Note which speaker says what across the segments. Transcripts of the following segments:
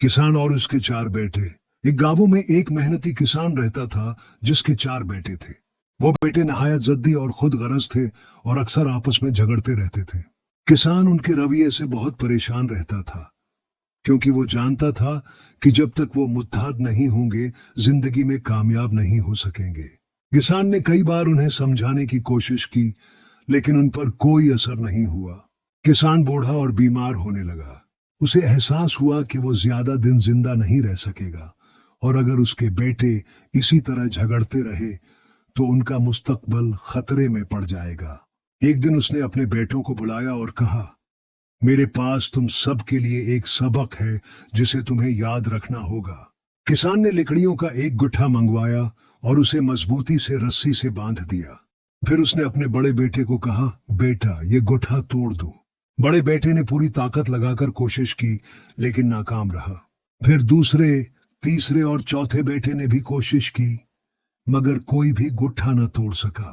Speaker 1: किसान और उसके 4 बेटे। एक गांव में एक मेहनती किसान रहता था जिसके 4 बेटे थे। वो बेटे नहायत जद्दी और खुद गरज थे और अक्सर आपस में झगड़ते रहते थे। किसान उनके रवैये से बहुत परेशान रहता था, क्योंकि वो जानता था कि जब तक वो मुत्ताहद नहीं होंगे जिंदगी में कामयाब नहीं हो सकेंगे। किसान ने कई बार उन्हें समझाने की कोशिश की, लेकिन उन पर कोई असर नहीं हुआ। किसान बूढ़ा और बीमार होने लगा। उसे एहसास हुआ कि वो ज्यादा दिन जिंदा नहीं रह सकेगा, और अगर उसके बेटे इसी तरह झगड़ते रहे तो उनका मुस्तकबल खतरे में पड़ जाएगा। एक दिन उसने अपने बेटों को बुलाया और कहा, मेरे पास तुम सब के लिए एक सबक है जिसे तुम्हें याद रखना होगा। किसान ने लकड़ियों का एक गुट्ठा मंगवाया और उसे मजबूती से रस्सी से बांध दिया। फिर उसने अपने बड़े बेटे को कहा, बेटा ये गुट्ठा तोड़ दो। बड़े बेटे ने पूरी ताकत लगाकर कोशिश की, लेकिन नाकाम रहा। फिर दूसरे, तीसरे और चौथे बेटे ने भी कोशिश की, मगर कोई भी गुट्ठा न तोड़ सका।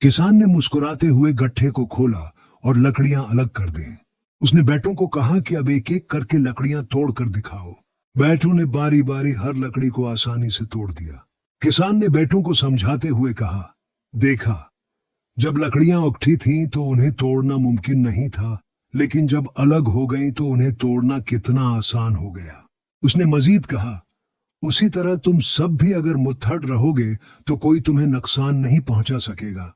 Speaker 1: किसान ने मुस्कुराते हुए गट्ठे को खोला और लकड़ियां अलग कर दें। उसने बेटों को कहा कि अब एक एक करके लकड़ियां तोड़ कर दिखाओ। बेटों ने बारी बारी हर लकड़ी को आसानी से तोड़ दिया। किसान ने बेटों को समझाते हुए कहा, देखा, जब लकड़ियां उकठी थीं तो उन्हें तोड़ना मुमकिन नहीं था, लेकिन जब अलग हो गईं तो उन्हें तोड़ना कितना आसान हो गया। उसने मजीद कहा, उसी तरह तुम सब भी अगर मुत्तहद रहोगे तो कोई तुम्हें नुकसान नहीं पहुंचा सकेगा,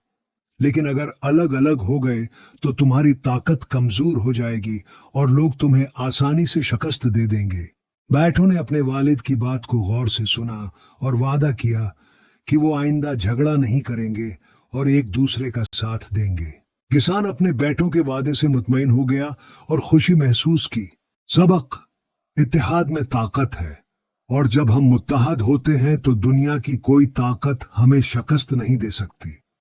Speaker 1: लेकिन अगर अलग अलग हो गए तो तुम्हारी ताकत कमजोर हो जाएगी और लोग तुम्हें आसानी से शिकस्त दे देंगे। बैठों ने अपने वालिद की बात को गौर से सुना और वादा किया कि वो आइंदा झगड़ा नहीं करेंगे और एक दूसरे का साथ देंगे। किसान अपने बेटों के वादे से मुतमईन हो गया और खुशी महसूस की। सबक, इत्तेहाद में ताकत है, और जब हम मुत्तहद होते हैं तो दुनिया की कोई ताकत हमें शिकस्त नहीं दे सकती।